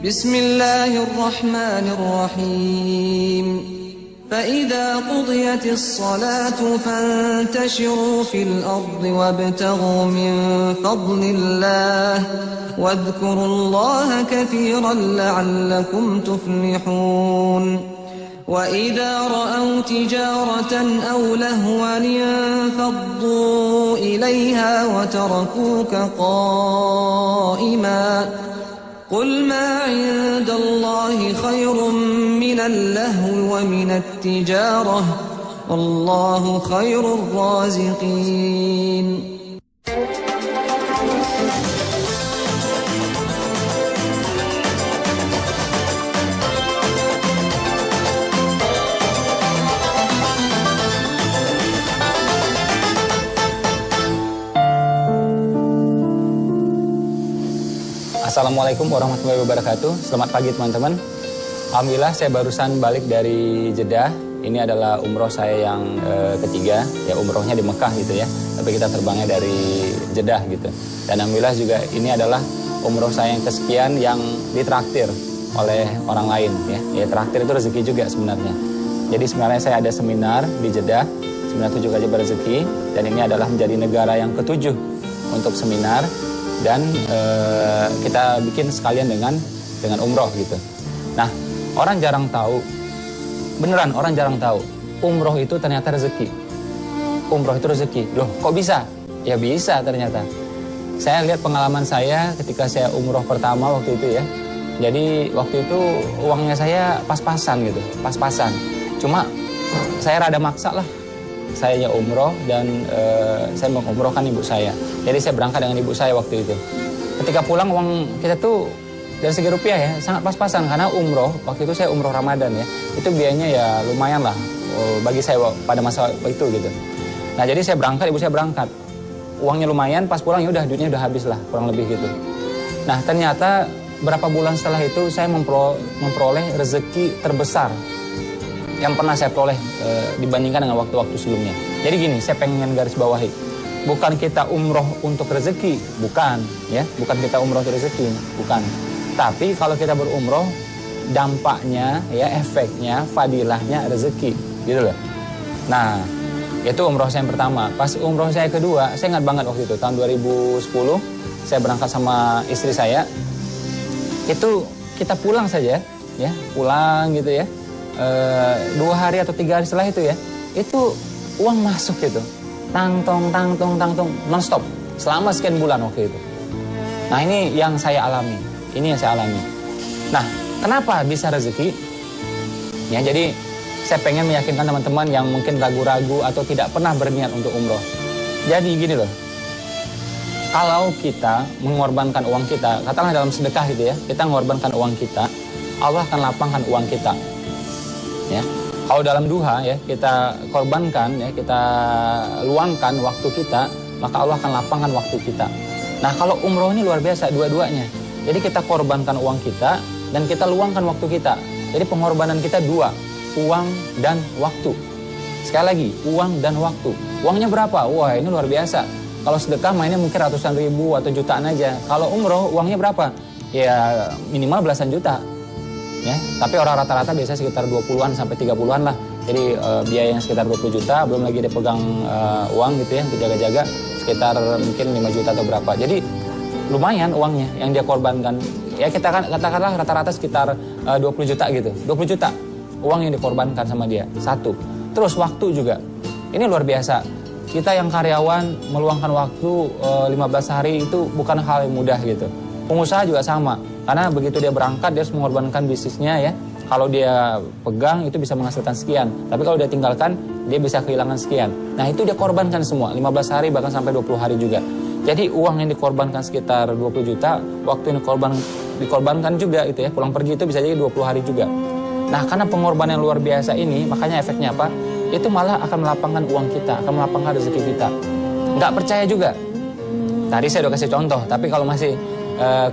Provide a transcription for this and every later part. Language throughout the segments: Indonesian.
بسم الله الرحمن الرحيم فإذا قضيت الصلاة فانتشروا في الأرض وابتغوا من فضل الله واذكروا الله كثيرا لعلكم تفلحون وإذا رأوا تجارة أو لهوا انفضوا إليها وتركوك قائما قل ما عند الله خير من اللهو ومن التجارة والله خير الرازقين. Assalamualaikum warahmatullahi wabarakatuh. Selamat pagi teman-teman. Alhamdulillah saya barusan balik dari Jeddah. Ini adalah umroh saya yang ketiga. Ya umrohnya di Mekah gitu ya. Tapi kita terbangnya dari Jeddah gitu. Dan alhamdulillah juga ini adalah umroh saya yang kesekian yang ditraktir oleh orang lain ya. Ya traktir itu rezeki juga sebenarnya. Jadi sebenarnya saya ada seminar di Jeddah. Seminar 7 Gaji Berrezeki. Dan ini adalah menjadi negara yang ke-7 untuk seminar. Dan kita bikin sekalian dengan umroh gitu. Nah, orang jarang tahu, beneran orang jarang tahu, umroh itu ternyata rezeki. Umroh itu rezeki. Loh, kok bisa? Ya bisa ternyata. Saya lihat pengalaman saya ketika saya umroh pertama waktu itu ya. Jadi waktu itu uangnya saya pas-pasan gitu, pas-pasan. Cuma saya rada maksa lah. Saya umroh dan saya mengumrohkan ibu saya. Jadi saya berangkat dengan ibu saya waktu itu. Ketika pulang uang kita tuh dari segi rupiah ya sangat pas-pasan karena umroh waktu itu saya umroh Ramadan ya. Itu biayanya ya lumayan lah bagi saya pada masa itu gitu. Nah jadi saya berangkat, ibu saya berangkat. Uangnya lumayan, pas pulang ya udah duitnya udah habis lah kurang lebih gitu. Nah ternyata berapa bulan setelah itu saya memperoleh rezeki terbesar yang pernah saya peroleh dibandingkan dengan waktu-waktu sebelumnya. Jadi gini, saya pengen garis bawahi. Bukan kita umroh untuk rezeki, bukan. Ya, bukan kita umroh untuk rezeki, bukan. Tapi kalau kita berumroh, dampaknya, ya efeknya, fadilahnya rezeki, gitu loh. Nah, itu umroh saya yang pertama. Pas umroh saya kedua, saya ingat banget waktu itu, tahun 2010, saya berangkat sama istri saya. Itu kita pulang saja, ya, pulang gitu ya. 2 hari atau 3 hari setelah itu ya, itu uang masuk gitu, tangtong non-stop selama sekian bulan waktu itu. Nah ini yang saya alami, Nah kenapa bisa rezeki? Ya jadi saya pengen meyakinkan teman-teman yang mungkin ragu-ragu atau tidak pernah berniat untuk umroh. Jadi gini loh, kalau kita mengorbankan uang kita, katakanlah dalam sedekah gitu ya, kita mengorbankan uang kita, Allah akan lapangkan uang kita. Ya, kalau dalam duha ya kita korbankan ya kita luangkan waktu kita, maka Allah akan lapangkan waktu kita. Nah kalau umroh ini luar biasa dua-duanya. Jadi kita korbankan uang kita dan kita luangkan waktu kita. Jadi pengorbanan kita 2, uang dan waktu. Sekali lagi uang dan waktu. Uangnya berapa? Wah ini luar biasa. Kalau sedekah mainnya mungkin ratusan ribu atau jutaan aja. Kalau umroh uangnya berapa? Ya minimal belasan juta. Ya, tapi orang rata-rata biasanya sekitar 20-an sampai 30-an lah. Jadi biayanya sekitar 20 juta, belum lagi dia pegang uang gitu ya, untuk jaga-jaga sekitar mungkin 5 juta atau berapa. Jadi lumayan uangnya yang dia korbankan. Ya kita katakanlah rata-rata sekitar 20 juta gitu. 20 juta uang yang dikorbankan sama dia. 1. Terus waktu juga. Ini luar biasa. Kita yang karyawan meluangkan waktu 15 hari itu bukan hal yang mudah gitu. Pengusaha juga sama. Karena begitu dia berangkat, dia harus mengorbankan bisnisnya ya. Kalau dia pegang, itu bisa menghasilkan sekian. Tapi kalau dia tinggalkan, dia bisa kehilangan sekian. Nah itu dia korbankan semua, 15 hari bahkan sampai 20 hari juga. Jadi uang yang dikorbankan sekitar 20 juta, waktu yang dikorbankan juga itu ya, pulang pergi itu bisa jadi 20 hari juga. Nah, karena pengorbanan yang luar biasa ini, makanya efeknya apa? Itu malah akan melapangkan uang kita, akan melapangkan rezeki kita. Nggak percaya juga. Tadi saya udah kasih contoh, tapi kalau masih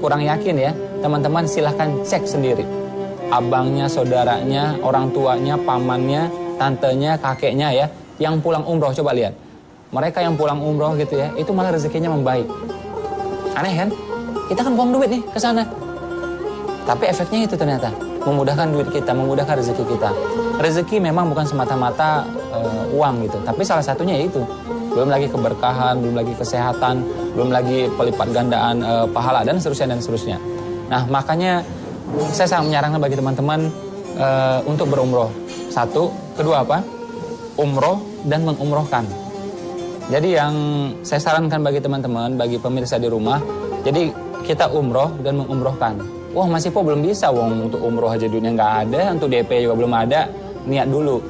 kurang yakin ya, teman-teman silahkan cek sendiri. Abangnya, saudaranya, orang tuanya, pamannya, tantenya, kakeknya ya, yang pulang umroh, coba lihat. Mereka yang pulang umroh gitu ya, itu malah rezekinya membaik. Aneh kan? Kita kan buang duit nih ke sana. Tapi efeknya itu ternyata memudahkan duit kita, memudahkan rezeki kita. Rezeki memang bukan semata-mata uang gitu, tapi salah satunya itu. Belum lagi keberkahan, belum lagi kesehatan, belum lagi pelipat gandaan pahala dan seterusnya dan seterusnya. Nah, makanya saya sangat menyarankan bagi teman-teman untuk berumroh. Satu, kedua apa? Umroh dan mengumrohkan. Jadi yang saya sarankan bagi teman-teman, bagi pemirsa di rumah, jadi kita umroh dan mengumrohkan. Wah, masih po belum bisa, wong untuk umroh aja dunia nggak ada, untuk DP juga belum ada. Niat dulu,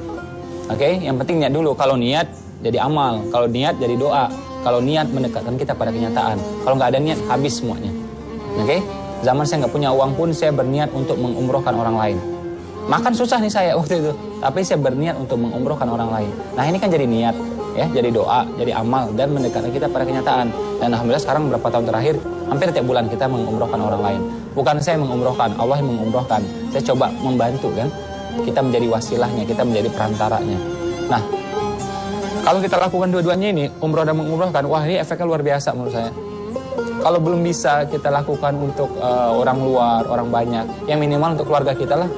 oke? Yang penting niat dulu. Kalau niat jadi amal, kalau niat jadi doa, kalau niat mendekatkan kita pada kenyataan. Kalau nggak ada niat, habis semuanya, oke? Zaman saya nggak punya uang pun saya berniat untuk mengumrohkan orang lain. Makan susah nih saya waktu itu, tapi saya berniat untuk mengumrohkan orang lain. Nah, ini kan jadi niat, ya, jadi doa, jadi amal dan mendekatkan kita pada kenyataan. Dan alhamdulillah sekarang beberapa tahun terakhir hampir tiap bulan kita mengumrohkan orang lain. Bukan saya mengumrohkan, Allah yang mengumrohkan. Saya coba membantu kan. Kita menjadi wasilahnya, kita menjadi perantaranya. Nah, kalau kita lakukan dua-duanya ini, umroh dan mengumrohkan, wah ini efeknya luar biasa menurut saya. Kalau belum bisa kita lakukan untuk orang luar, orang banyak, yang minimal untuk keluarga kita lah.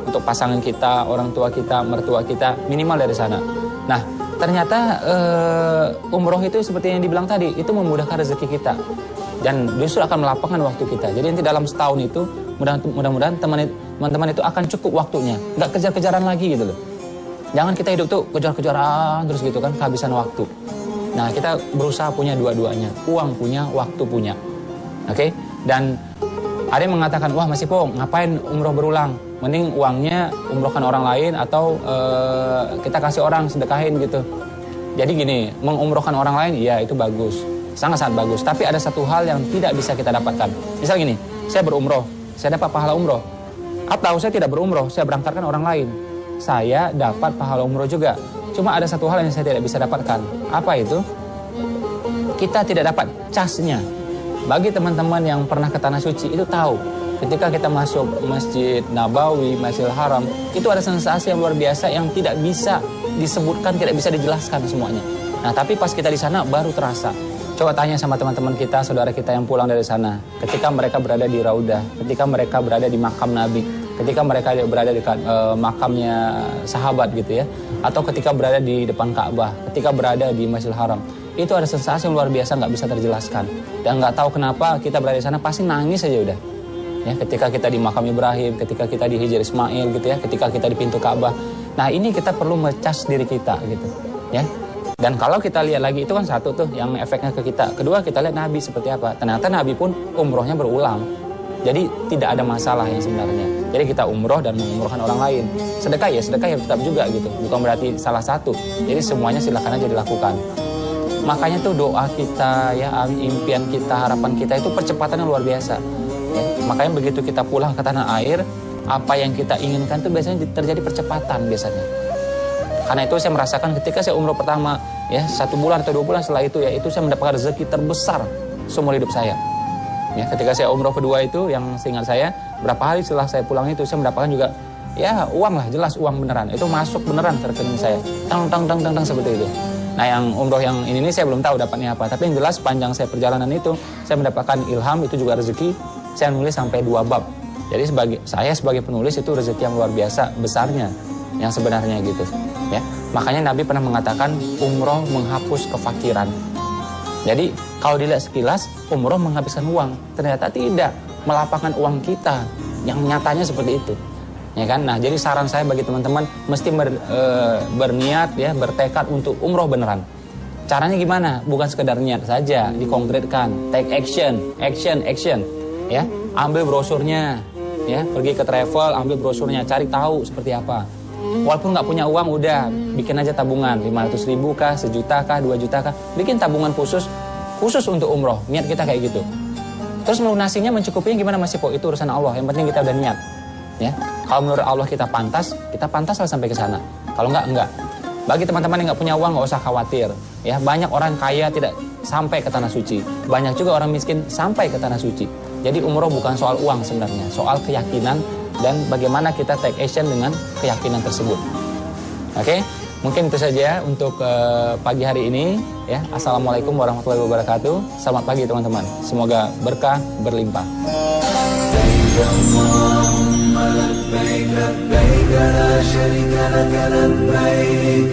Untuk pasangan kita, orang tua kita, mertua kita, minimal dari sana. Nah, ternyata umroh itu seperti yang dibilang tadi, itu memudahkan rezeki kita. Dan justru akan melapangkan waktu kita. Jadi nanti dalam setahun itu, mudah-mudahan teman-teman itu akan cukup waktunya. Nggak kejar-kejaran lagi gitu loh. Jangan kita hidup tuh kejar-kejaran terus gitu kan, kehabisan waktu. Nah, kita berusaha punya dua-duanya. Uang punya, waktu punya. Oke? Dan ada yang mengatakan, wah masih po, ngapain umroh berulang? Mending uangnya umrohkan orang lain atau kita kasih orang, sedekahin gitu. Jadi gini, mengumrohkan orang lain, ya itu bagus. Sangat-sangat bagus. Tapi ada satu hal yang tidak bisa kita dapatkan. Misal gini, saya berumroh, saya dapat pahala umroh. Atau saya tidak berumroh, saya berangkatkan orang lain. Saya dapat pahala umroh juga. Cuma ada satu hal yang saya tidak bisa dapatkan. Apa itu? Kita tidak dapat casnya. Bagi teman-teman yang pernah ke Tanah Suci, itu tahu. Ketika kita masuk Masjid Nabawi, Masjidil Haram, itu ada sensasi yang luar biasa yang tidak bisa disebutkan, tidak bisa dijelaskan semuanya. Nah, tapi pas kita di sana baru terasa. Coba tanya sama teman-teman kita, saudara kita yang pulang dari sana. Ketika mereka berada di Raudah, ketika mereka berada di makam Nabi, ketika mereka berada di makamnya sahabat gitu ya, atau ketika berada di depan Ka'bah, ketika berada di Masjidil Haram, itu ada sensasi yang luar biasa nggak bisa terjelaskan. Dan nggak tahu kenapa kita berada di sana pasti nangis aja udah. Ya, ketika kita di makam Ibrahim, ketika kita di Hijr Ismail gitu ya, ketika kita di pintu Ka'bah. Nah, ini kita perlu mecas diri kita gitu, ya. Dan kalau kita lihat lagi, itu kan satu tuh yang efeknya ke kita. Kedua, kita lihat Nabi seperti apa. Ternyata Nabi pun umrohnya berulang. Jadi tidak ada masalah yang sebenarnya. Jadi kita umroh dan mengumrohkan orang lain. Sedekah ya tetap juga gitu. Bukan berarti salah satu. Jadi semuanya silakan aja dilakukan. Makanya tuh doa kita, ya impian kita, harapan kita itu percepatannya luar biasa. Ya, makanya begitu kita pulang ke tanah air, apa yang kita inginkan tuh biasanya terjadi percepatan biasanya. Karena itu saya merasakan ketika saya umroh pertama, ya 1 bulan atau 2 bulan setelah itu, ya itu saya mendapatkan rezeki terbesar seumur hidup saya. Ya, ketika saya umroh kedua itu, yang seingat saya, berapa hari setelah saya pulang itu, saya mendapatkan juga, ya uang lah, jelas uang beneran. Itu masuk beneran ke rekening saya, tang seperti itu. Nah, yang umroh yang ini saya belum tahu dapatnya apa. Tapi yang jelas panjang saya perjalanan itu, saya mendapatkan ilham, itu juga rezeki. Saya nulis sampai 2 bab. Jadi saya sebagai penulis itu rezeki yang luar biasa besarnya, yang sebenarnya gitu. Ya, makanya Nabi pernah mengatakan umroh menghapus kefakiran. Jadi kalau dilihat sekilas umroh menghabiskan uang, ternyata tidak, melapangkan uang kita yang nyatanya seperti itu. Ya kan? Nah, jadi saran saya bagi teman-teman mesti berniat ya, bertekad untuk umroh beneran. Caranya gimana? Bukan sekedar niat saja, dikonkretkan, take action. Ya, ambil brosurnya, ya, pergi ke travel, ambil brosurnya, cari tahu seperti apa. Walaupun nggak punya uang, udah bikin aja tabungan 500.000 kah, 1 juta kah, 2 juta kah, bikin tabungan khusus khusus untuk umroh, niat kita kayak gitu. Terus melunasinya mencukupinya gimana Mas Ipo? Itu urusan Allah, yang penting kita udah niat. Ya, kalau menurut Allah kita pantas lah sampai ke sana. Kalau enggak. Bagi teman-teman yang nggak punya uang nggak usah khawatir. Ya, banyak orang kaya tidak sampai ke tanah suci. Banyak juga orang miskin sampai ke tanah suci. Jadi umroh bukan soal uang sebenarnya, soal keyakinan dan bagaimana kita take action dengan keyakinan tersebut. Oke, mungkin itu saja untuk pagi hari ini. Ya, assalamualaikum warahmatullahi wabarakatuh. Selamat pagi teman-teman. Semoga berkah berlimpah. لبيك لبيك لا شريك لك لبيك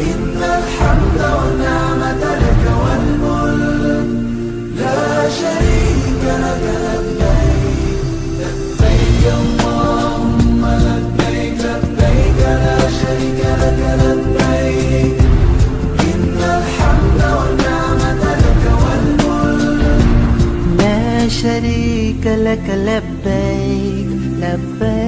إن الحمد والنعمة لك والملك لا شريك لك لبيك لبيك اللهم لبيك لبيك لا شريك لك لبيك إن الحمد والنعمة لك والملك لا شريك لك لبيك لبيك